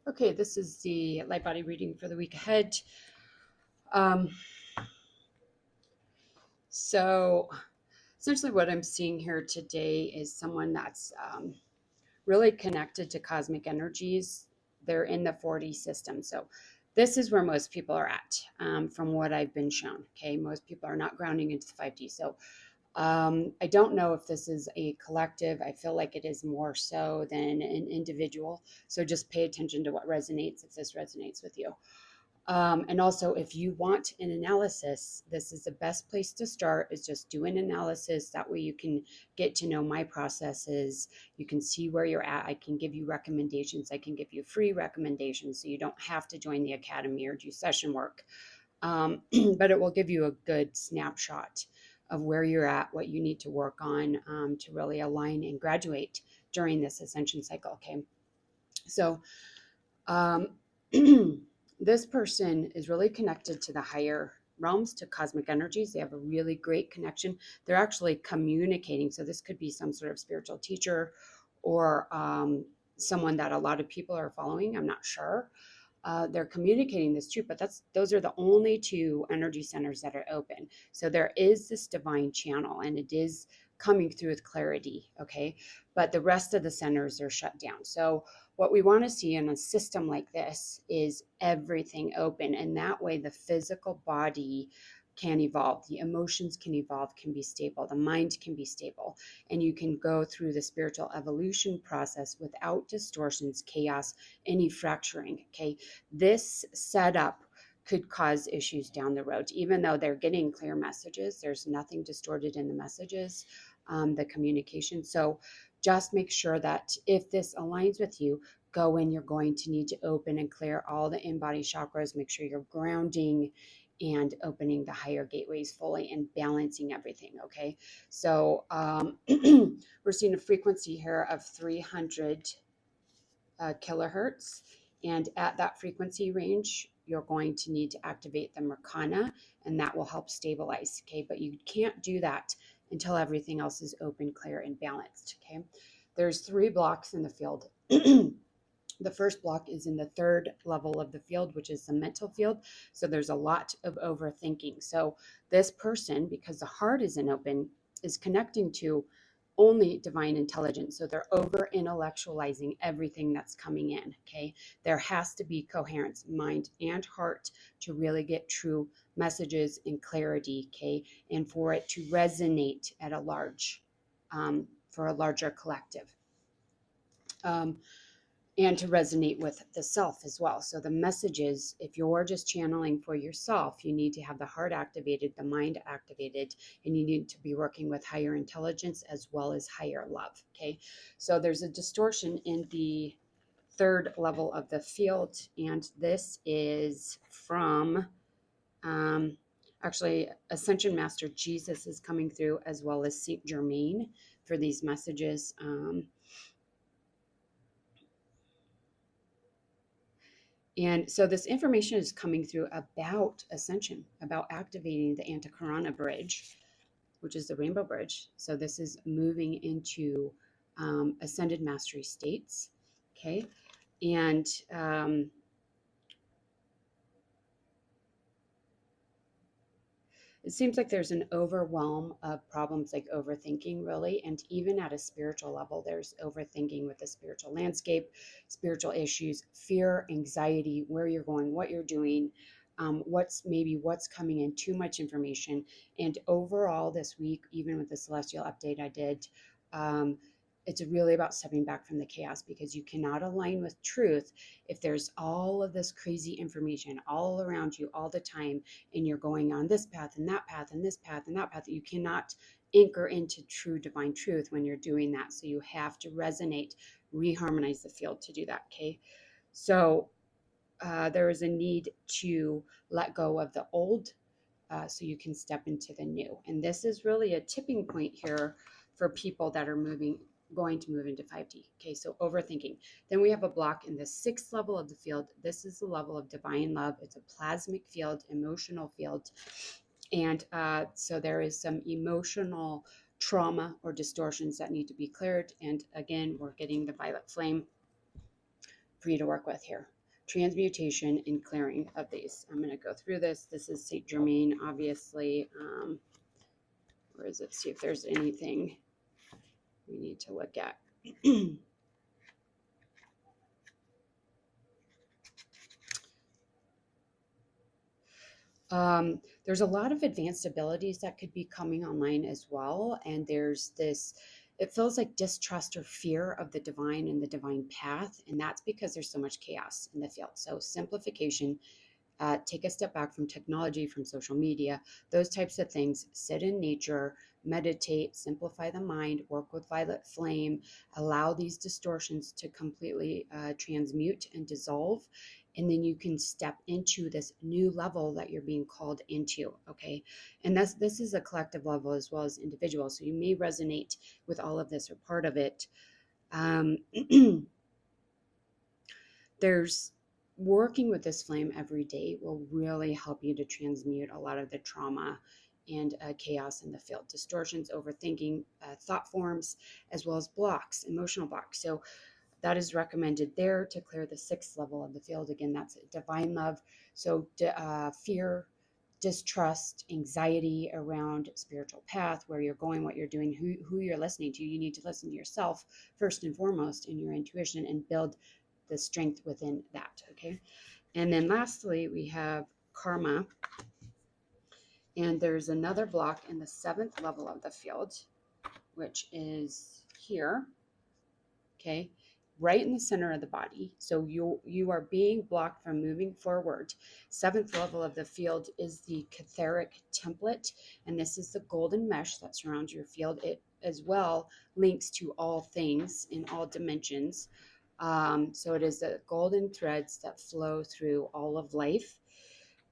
Okay, this is the light body reading for the week ahead. Um, so essentially what I'm seeing here today is someone that's really connected to cosmic energies. They're in the 4D system. So this is where most people are at, from what I've been shown. Okay, most people are not grounding into the 5D. So I don't know if this is a collective. I feel like it is more so than an individual. So just pay attention to what resonates if this resonates with you. And also, if you want an analysis, this is the best place to start, is just do an analysis. That way you can get to know my processes. You can see where you're at. I can give you recommendations. I can give you free recommendations, so you don't have to join the academy or do session work. But it will give you a good snapshot of where you're at, what you need to work on to really align and graduate during this ascension cycle. Okay. So, um, this person is really connected to the higher realms, to cosmic energies. They have a really great connection. They're actually communicating. So this could be some sort of spiritual teacher or someone that a lot of people are following. I'm not sure. They're communicating this truth, but those are the only two energy centers that are open. So there is this divine channel, and it is coming through with clarity. Okay, but the rest of the centers are shut down. So what we want to see in a system like this is everything open, and that way the physical body can evolve, the emotions can evolve, can be stable, the mind can be stable, and you can go through the spiritual evolution process without distortions, chaos, any fracturing. Okay, this setup could cause issues down the road. Even though they're getting clear messages, there's nothing distorted in the messages, the communication. So just make sure that if this aligns with you, go in, you're going to need to open and clear all the in-body chakras. Make sure you're grounding and opening the higher gateways fully and balancing everything. Okay, so we're seeing a frequency here of 300 kilohertz. And at that frequency range, you're going to need to activate the Merkana, and that will help stabilize. Okay, but you can't do that until everything else is open, clear, and balanced. Okay, there's 3 blocks in the field. The first block is in the 3rd level of the field, which is the mental field. So there's a lot of overthinking. So this person, because the heart isn't open, is connecting to only divine intelligence. So they're over intellectualizing everything that's coming in. Okay. There has to be coherence, mind and heart, to really get true messages and clarity. Okay. And for it to resonate at a large, for a larger collective. And to resonate with the self as well. So the messages, if you're just channeling for yourself, you need to have the heart activated, the mind activated, and you need to be working with higher intelligence as well as higher love. Okay, so there's a distortion in the 3rd level of the field, and this is from actually Ascension Master Jesus is coming through, as well as Saint Germain for these messages. And so this information is coming through about Ascension, about activating the Antakarana Bridge, which is the Rainbow Bridge. So this is moving into Ascended Mastery states. Okay. And it seems like there's an overwhelm of problems like overthinking, really. And even at a spiritual level, there's overthinking with the spiritual landscape, spiritual issues, fear, anxiety, where you're going, what you're doing, what's coming in, too much information. And overall, this week, even with the celestial update I did, it's really about stepping back from the chaos, because you cannot align with truth if there's all of this crazy information all around you all the time, and you're going on this path and that path and this path and that path. You cannot anchor into true divine truth when you're doing that. So you have to resonate, reharmonize the field to do that. Okay. So there is a need to let go of the old so you can step into the new. And this is really a tipping point here for people that are going to move into 5D. Okay, so overthinking. Then we have a block in the 6th level of the field. This is the level of divine love. It's a plasmic field, emotional field. And so there is some emotional trauma or distortions that need to be cleared. And again, we're getting the violet flame for you to work with here. Transmutation and clearing of these. I'm going to go through this. This is Saint Germain, obviously. Where is it? See if there's anything we need to look at. There's a lot of advanced abilities that could be coming online as well. And there's this, it feels like distrust or fear of the divine and the divine path. And that's because there's so much chaos in the field. So simplification, take a step back from technology, from social media, those types of things. Sit in nature, meditate, simplify the mind, work with violet flame, allow these distortions to completely transmute and dissolve. And then you can step into this new level that you're being called into. Okay. And this is a collective level as well as individual. So you may resonate with all of this or part of it. There's working with this flame every day will really help you to transmute a lot of the trauma and chaos in the field, distortions, overthinking, thought forms, as well as blocks, emotional blocks. So that is recommended there to clear the 6th level of the field. Again, that's divine love. So fear, distrust, anxiety around spiritual path, where you're going, what you're doing, who you're listening to. You need to listen to yourself first and foremost in your intuition and build the strength within that. Okay. And then lastly, we have karma. And there's another block in the 7th level of the field, which is here. Okay. Right in the center of the body. So you are being blocked from moving forward. 7th level of the field is the etheric template. And this is the golden mesh that surrounds your field. It as well links to all things in all dimensions. So it is the golden threads that flow through all of life.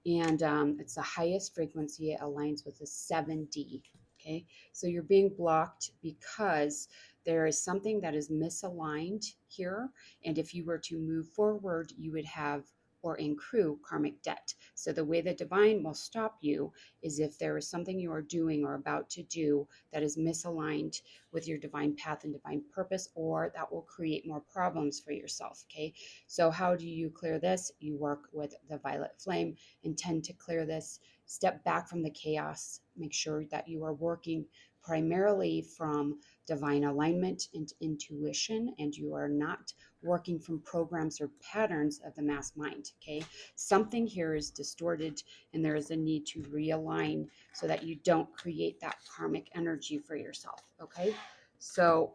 And it's the highest frequency. It aligns with the 7D. Okay. So you're being blocked because there is something that is misaligned here. And if you were to move forward, you would have or accrue karmic debt. So the way the divine will stop you is if there is something you are doing or about to do that is misaligned with your divine path and divine purpose, or that will create more problems for yourself. Okay. So how do you clear this? You work with the violet flame, intend to clear this, step back from the chaos, make sure that you are working primarily from divine alignment and intuition, and you are not working from programs or patterns of the mass mind. Okay. Something here is distorted and there is a need to realign so that you don't create that karmic energy for yourself. Okay. So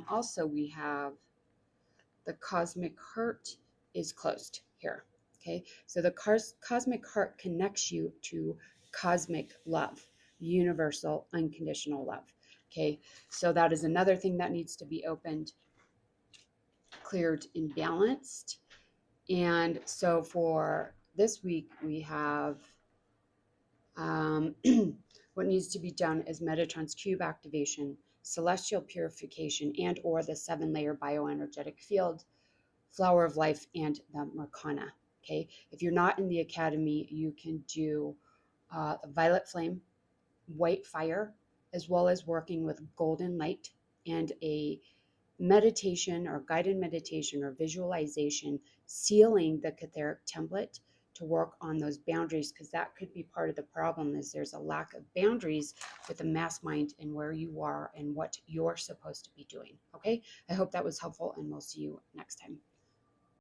also we have the cosmic heart is closed here. Okay. So the cosmic heart connects you to cosmic love, universal, unconditional love. Okay. So that is another thing that needs to be opened, cleared, and balanced. And so for this week, we have what needs to be done is Metatron's cube activation, celestial purification, and or the 7-layer bioenergetic field, flower of life, and the Merkana. Okay. If you're not in the academy, you can do violet flame, white fire, as well as working with golden light and a meditation or guided meditation or visualization, sealing the etheric template to work on those boundaries, because that could be part of the problem is there's a lack of boundaries with the mass mind and where you are and what you're supposed to be doing. Okay. I hope that was helpful, and we'll see you next time.